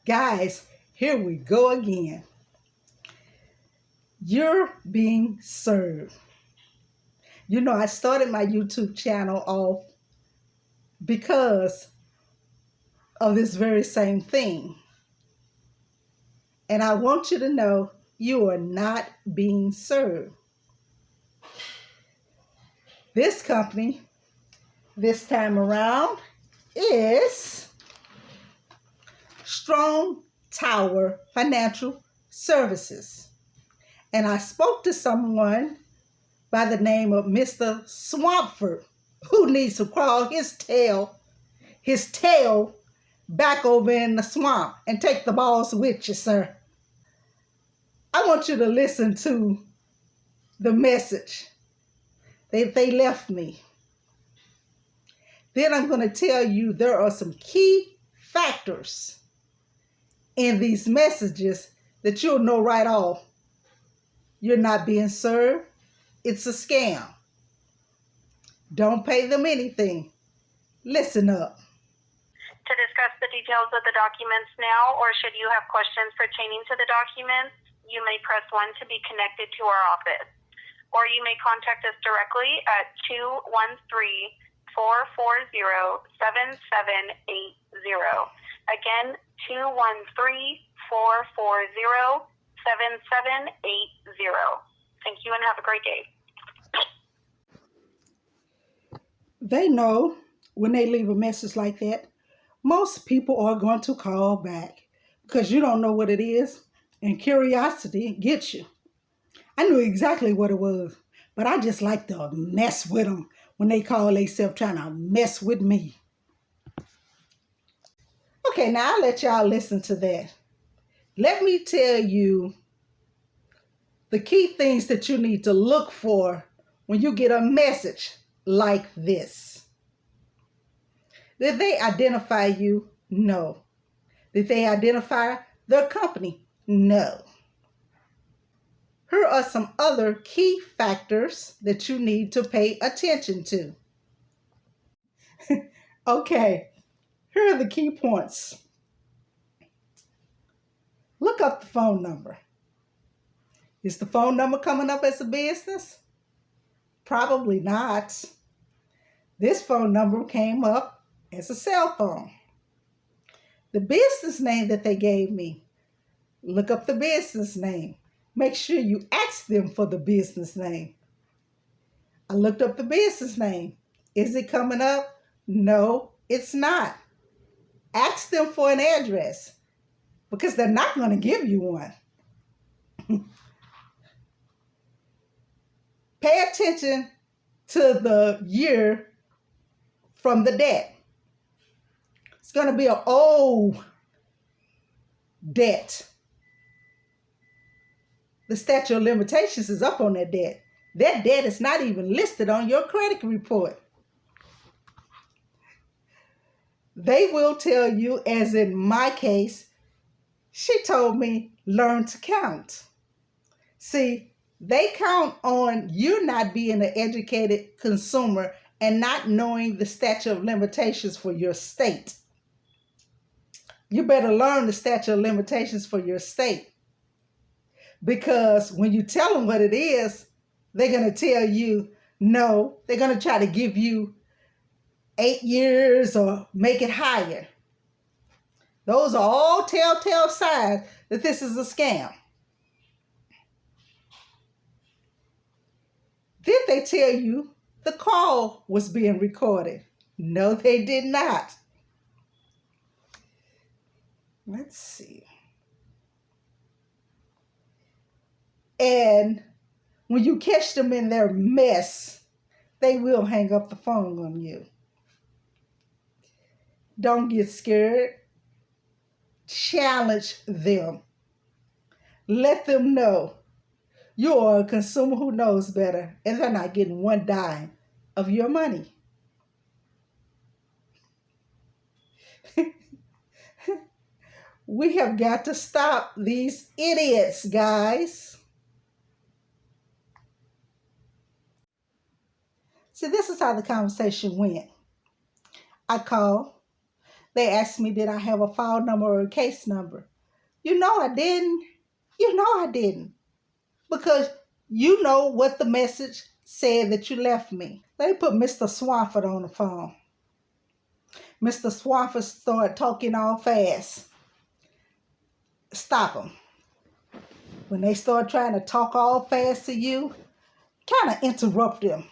Guys, here we go again. You're being served. You know, I started my YouTube channel off because of this very same thing. And I want you to know you are not being served. This company, this time around, is Strongtower Financial Services. And I spoke to someone by the name of Mr. Swampford, who needs to crawl his tail back over in the swamp and take the balls with you, sir. I want you to listen to the message they left me. Then I'm going to tell you there are some key factors in these messages that you'll know right off. You're not being served. It's a scam. Don't pay them anything. Listen up. To discuss the details of the documents now, or should you have questions pertaining to the documents, you may press 1 to be connected to our office. Or you may contact us directly at 213-440-7780. Again, 213-440-7780. Thank you and have a great day. They know when they leave a message like that, most people are going to call back because you don't know what it is, and curiosity gets you. I knew exactly what it was, but I just like to mess with them when they call themselves trying to mess with me. Okay, now I'll let y'all listen to that. Let me tell you the key things that you need to look for when you get a message like this. Did they identify you? No. Did they identify their company? No. Here are some other key factors that you need to pay attention to. Okay, here are the key points. Look up the phone number. Is the phone number coming up as a business? Probably not. This phone number came up as a cell phone. The business name that they gave me, look up the business name. Make sure you ask them for the business name. I looked up the business name. Is it coming up? No, it's not. Ask them for an address because they're not going to give you one. Pay attention to the year from the debt. It's going to be an old debt. The statute of limitations is up on that debt. That debt is not even listed on your credit report. They will tell you, as in my case, she told me, learn to count. See, they count on you not being an educated consumer and not knowing the statute of limitations for your state. You better learn the statute of limitations for your state. Because when you tell them what it is, they're going to tell you no. They're going to try to give you 8 years or make it higher. Those are all telltale signs that this is a scam. Did they tell you the call was being recorded? No, they did not. Let's see. And when you catch them in their mess, they will hang up the phone on you. Don't get scared. Challenge them. Let them know you are a consumer who knows better, and they're not getting one dime of your money. We have got to stop these idiots, guys. See, this is how the conversation went. I called. They asked me, did I have a file number or a case number? You know I didn't. You know I didn't. Because you know what the message said that you left me. They put Mr. Swafford on the phone. Mr. Swafford started talking all fast. Stop them. When they start trying to talk all fast to you, kind of interrupt them.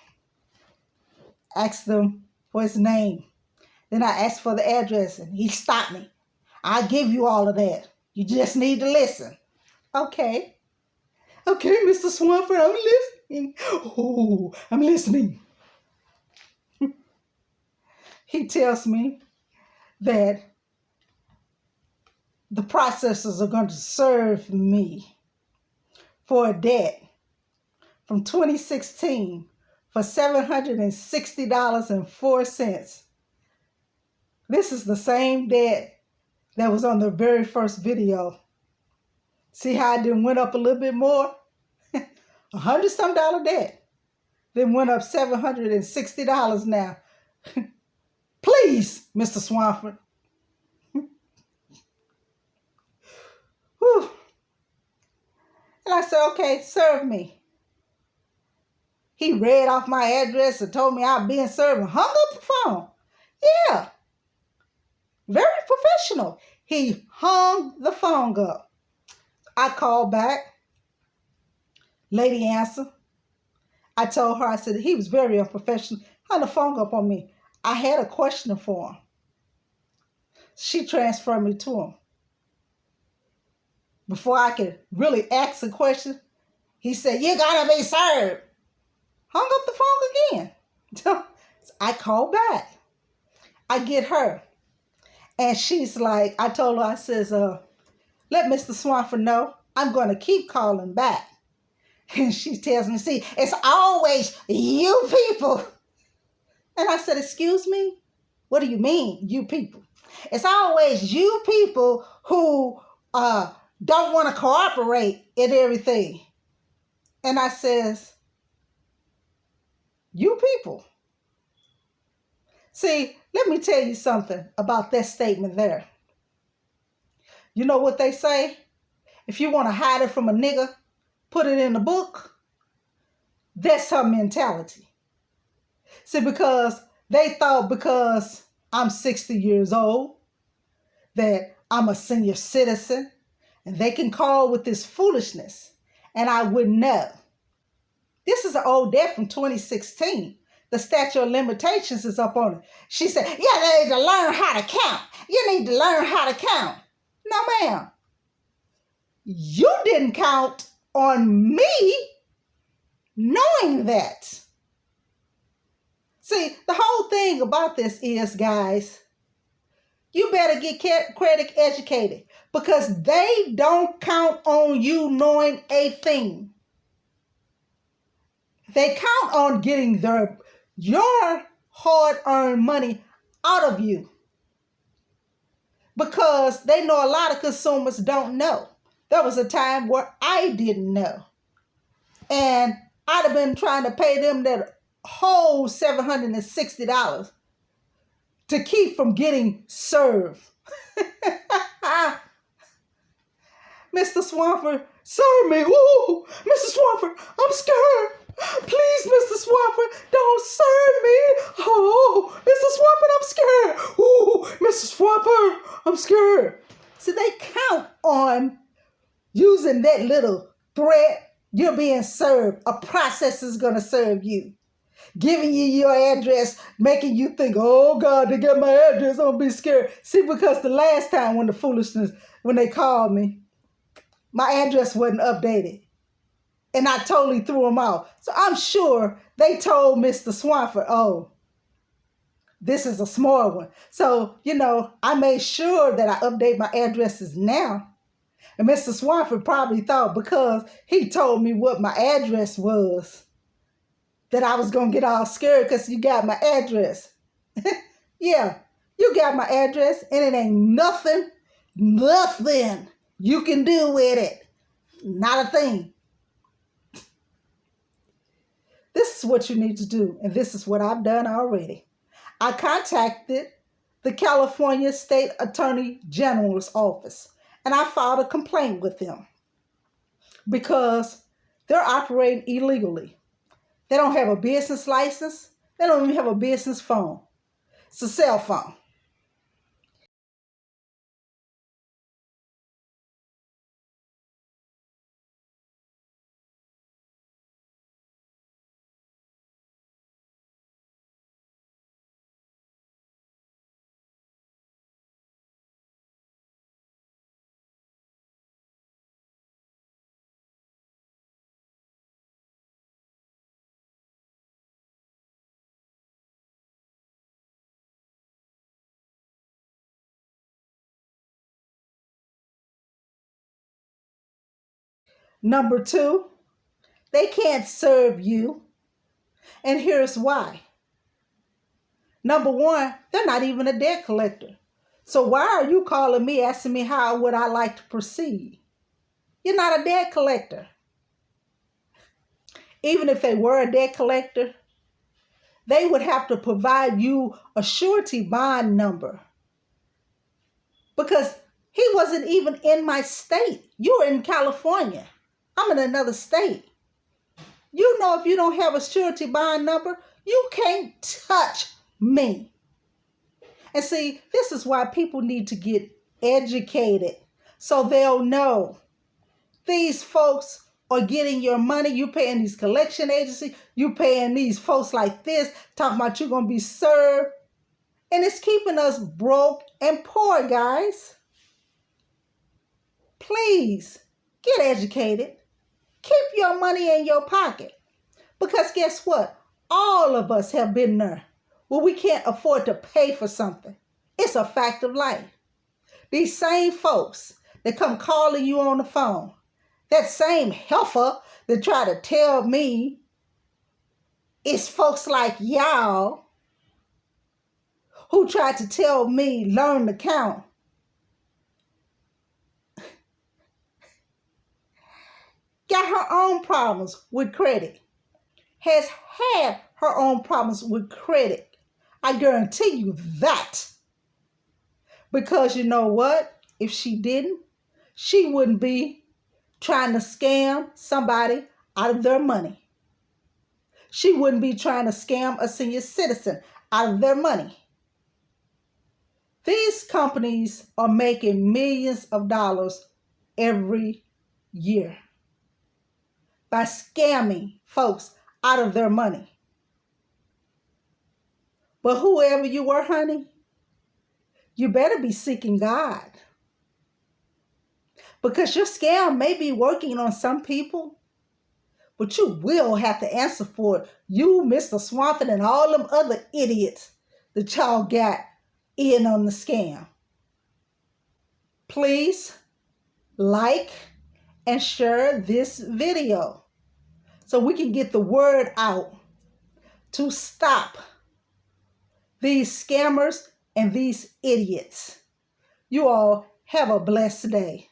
Ask them for his name. Then I asked for the address and he stopped me. I'll give you all of that. You just need to listen. Okay. Okay, Mr. Swafford, I'm listening. Oh, I'm listening. He tells me that the processors are going to serve me for a debt from 2016 for $760.04. This is the same debt that was on the very first video. See how it then went up a little bit more? $100-some debt. Then went up $760 now. Please, Mr. Swafford. Whew. And I said, okay, serve me. He read off my address and told me I'd been served and hung up the phone. Yeah. Very professional. He hung the phone up. I called back. Lady answered. I told her, I said, he was very unprofessional. Hung the phone up on me. I had a question for him. She transferred me to him. Before I could really ask a question, he said, you're going to be served. Hung up the phone again. I called back. I get her. And she's like, I told her, I says, let Mr. Swafford know I'm going to keep calling back. And she tells me, see, it's always you people. And I said, excuse me? What do you mean, you people? It's always you people who don't want to cooperate in everything. And I says, you people. See, let me tell you something about that statement there. You know what they say? If you want to hide it from a nigga, put it in a book. That's her mentality. See, because they thought because I'm 60 years old, that I'm a senior citizen, and they can call with this foolishness, and I wouldn't know. This is an old debt from 2016. The statute of limitations is up on it. She said, you need to learn how to count. You need to learn how to count. No, ma'am. You didn't count on me knowing that. See, the whole thing about this is, guys, you better get credit educated because they don't count on you knowing a thing. They count on getting your hard-earned money out of you because they know a lot of consumers don't know. There was a time where I didn't know. And I'd have been trying to pay them that whole $760 to keep from getting served. Mr. Swafford, serve me. Ooh, Mr. Swafford, I'm scared. Please, Mr. Swafford, don't serve me. Oh, Mr. Swafford, I'm scared. Ooh, Mr. Swafford, I'm scared. See, they count on using that little threat. You're being served. A processor's going to serve you. Giving you your address, making you think, oh, God, they got my address. I'm going to be scared. See, because the last time when they called me, my address wasn't updated. And I totally threw them out. So I'm sure they told Mr. Swafford, oh, this is a small one. So, I made sure that I update my addresses now. And Mr. Swafford probably thought because he told me what my address was, that I was going to get all scared because you got my address. Yeah, you got my address and it ain't nothing you can do with it. Not a thing. This is what you need to do. And this is what I've done already. I contacted the California State Attorney General's office, and I filed a complaint with them because they're operating illegally. They don't have a business license. They don't even have a business phone. It's a cell phone. Number two, they can't serve you. And here's why. Number one, they're not even a debt collector. So why are you calling me asking me how would I like to proceed? You're not a debt collector. Even if they were a debt collector, they would have to provide you a surety bond number because he wasn't even in my state. You're in California. I'm in another state. You know, if you don't have a surety bond number, you can't touch me. And see, this is why people need to get educated so they'll know these folks are getting your money. You paying these collection agencies. You paying these folks like this, talking about you're going to be served. And it's keeping us broke and poor, guys. Please get educated. Keep your money in your pocket. Because guess what? All of us have been there where we can't afford to pay for something. It's a fact of life. These same folks that come calling you on the phone, that same heifer that try to tell me it's folks like y'all who tried to tell me learn to count, got her own problems with credit, has had her own problems with credit. I guarantee you that. Because you know what? If she didn't, she wouldn't be trying to scam somebody out of their money. She wouldn't be trying to scam a senior citizen out of their money. These companies are making millions of dollars every year by scamming folks out of their money. But whoever you were, honey, you better be seeking God. Because your scam may be working on some people, but you will have to answer for it. You, Mr. Swampin, and all them other idiots that y'all got in on the scam. Please like and share this video so we can get the word out to stop these scammers and these idiots. You all have a blessed day.